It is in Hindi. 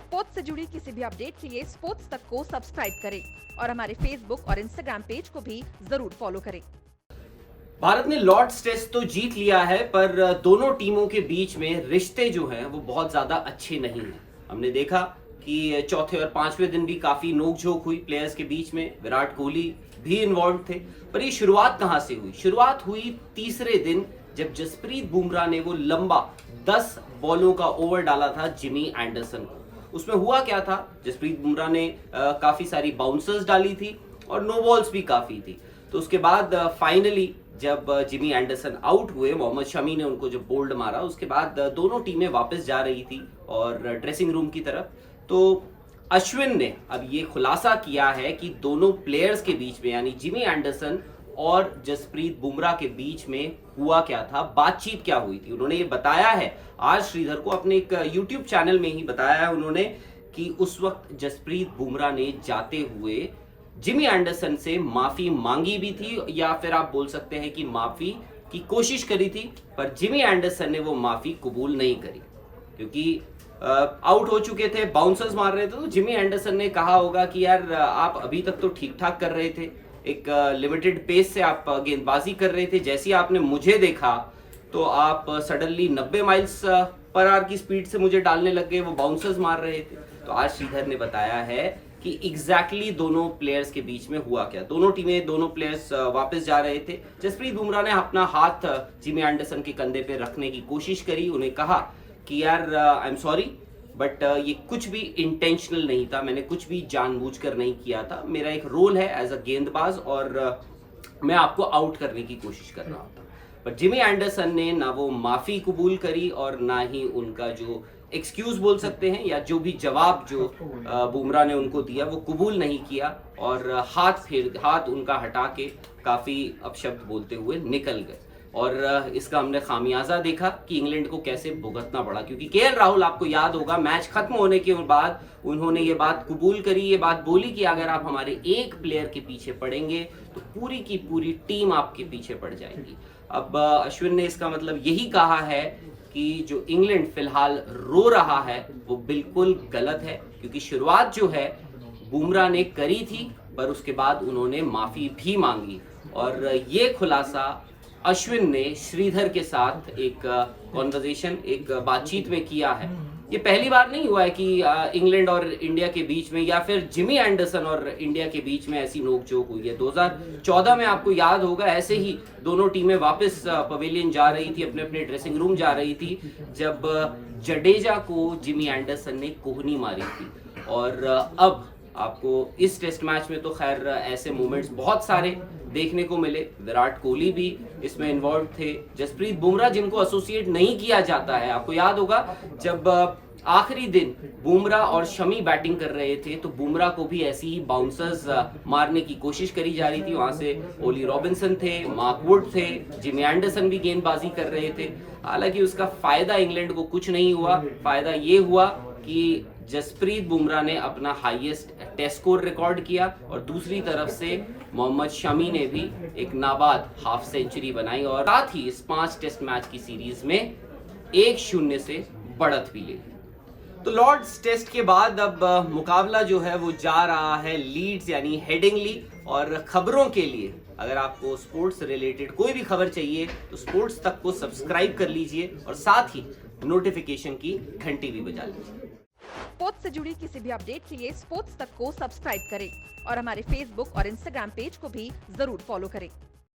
स्पोर्ट्स से जुड़ी किसी भी अपडेट के लिए स्पोर्ट्स तक को सब्सक्राइब करें और हमारे फेसबुक और इंस्टाग्राम पेज को भी जरूर फॉलो करें। भारत ने लॉर्ड्स टेस्ट तो जीत लिया है, पर दोनों टीमों के बीच में रिश्ते जो हैं वो बहुत ज्यादा अच्छे नहीं हैं। हमने देखा कि चौथे और पांचवें दिन भी काफी नोकझोंक हुई प्लेयर्स के बीच में। विराट कोहली भी इन्वॉल्व थे, पर ये शुरुआत कहां से हुई? शुरुआत हुई तीसरे दिन, जब जसप्रीत बुमराह ने वो लंबा 10 बॉलों का ओवर डाला था जिमी एंडरसन को। उसमें हुआ क्या था? जसप्रीत बुमराह ने काफी सारी बाउंसर्स डाली थी और नो बॉल्स भी काफी थी। तो उसके बाद फाइनली जब जिमी एंडरसन आउट हुए, मोहम्मद शमी ने उनको जब बोल्ड मारा, उसके बाद दोनों टीमें वापस जा रही थी और ड्रेसिंग रूम की तरफ। तो अश्विन ने अब ये खुलासा किया है कि दोनों प्लेयर्स के बीच में, यानी जिमी एंडरसन और जसप्रीत बुमराह के बीच में हुआ क्या था, बातचीत क्या हुई थी। उन्होंने ये बताया है आज श्रीधर को, अपने एक यूट्यूब चैनल में ही बताया है उन्होंने, कि उस वक्त जसप्रीत बुमराह ने जाते हुए जिमी एंडरसन से माफी मांगी भी थी, या फिर आप बोल सकते हैं कि माफी की कोशिश करी थी, पर जिमी एंडरसन ने वो माफी कबूल नहीं करी क्योंकि आउट हो चुके थे, बाउंसर्स मार रहे थे। तो जिमी एंडरसन ने कहा होगा कि यार आप अभी तक तो ठीक ठाक कर रहे थे, एक लिमिटेड पेस से आप गेंदबाजी कर रहे थे, जैसे ही आपने मुझे देखा तो आप सडनली 90 माइल्स पर आवर की स्पीड से मुझे डालने लग गए, वो बाउंसर्स मार रहे थे। तो आज श्रीधर ने बताया है कि एग्जैक्टली दोनों प्लेयर्स के बीच में हुआ क्या। दोनों टीमें, दोनों प्लेयर्स वापस जा रहे थे। जसप्रीत बुमराह ने अपना हाथ जिमी एंडरसन के कंधे पे रखने की कोशिश करी, उन्हें कहा कि यार आई एम सॉरी, बट ये कुछ भी इंटेंशनल नहीं था, मैंने कुछ भी जानबूझकर नहीं किया था, मेरा एक रोल है एज अ गेंदबाज और मैं आपको आउट करने की कोशिश कर रहा था। पर जिमी एंडरसन ने ना वो माफी कबूल करी और ना ही उनका जो एक्सक्यूज बोल सकते हैं या जो भी जवाब जो बुमराह ने उनको दिया वो कबूल नहीं किया और हाथ उनका हटा के काफी अपशब्द बोलते हुए निकल गए। और इसका हमने खामियाजा देखा कि इंग्लैंड को कैसे भुगतना पड़ा, क्योंकि केएल राहुल, आपको याद होगा, मैच खत्म होने के बाद उन्होंने ये बात कबूल करी, ये बात बोली कि अगर आप हमारे एक प्लेयर के पीछे पड़ेंगे तो पूरी की पूरी टीम आपके पीछे पड़ जाएगी। अब अश्विन ने इसका मतलब यही कहा है कि जो इंग्लैंड फिलहाल रो रहा है वो बिल्कुल गलत है, क्योंकि शुरुआत जो है बुमराह ने करी थी, पर उसके बाद उन्होंने माफी भी मांगी। और ये खुलासा अश्विन ने श्रीधर के साथ एक कॉन्वर्सेशन, एक बातचीत में किया है। ये पहली बार नहीं हुआ है कि इंग्लैंड और इंडिया के बीच में या फिर जिमी एंडरसन और इंडिया के बीच में ऐसी नोकझोंक हुई है। 2014 में आपको याद होगा, ऐसे ही दोनों टीमें वापस पवेलियन जा रही थी, अपने अपने ड्रेसिंग रूम जा रही थी, जब जडेजा को जिमी एंडरसन ने कोहनी मारी थी। और अब आपको इस टेस्ट मैच में तो खैर ऐसे मोमेंट्स बहुत सारे देखने को मिले। विराट कोहली भी इसमें इन्वॉल्व थे, जसप्रीत बुमराह जिनको एसोसिएट नहीं किया जाता है। आपको याद होगा जब आखिरी दिन बुमराह और शमी बैटिंग कर रहे थे तो बुमराह को भी ऐसी ही बाउंसर्स मारने की कोशिश करी जा रही थी। वहां से ओली रॉबिन्सन थे, मार्क वुड थे, जिमी एंडरसन भी गेंदबाजी कर रहे थे। हालांकि उसका फायदा इंग्लैंड को कुछ नहीं हुआ। फायदा ये हुआ कि जसप्रीत बुमराह ने अपना हाईएस्ट टेस्ट स्कोर रिकॉर्ड किया और दूसरी तरफ से मोहम्मद शमी ने भी एक नाबाद हाफ सेंचुरी बनाई और साथ ही इस 5 टेस्ट मैच की सीरीज में 1-0 से बढ़त भी ली। तो लॉर्ड्स टेस्ट के बाद अब मुकाबला जो है वो जा रहा है लीड्स यानी हेडिंगली। और खबरों के लिए अगर आपको स्पोर्ट्स रिलेटेड कोई भी खबर चाहिए तो स्पोर्ट्स तक को सब्सक्राइब कर लीजिए और साथ ही नोटिफिकेशन की घंटी भी बजा लीजिए। स्पोर्ट्स से जुड़ी किसी भी अपडेट के लिए स्पोर्ट्स तक को सब्सक्राइब करें और हमारे फेसबुक और इंस्टाग्राम पेज को भी जरूर फॉलो करें।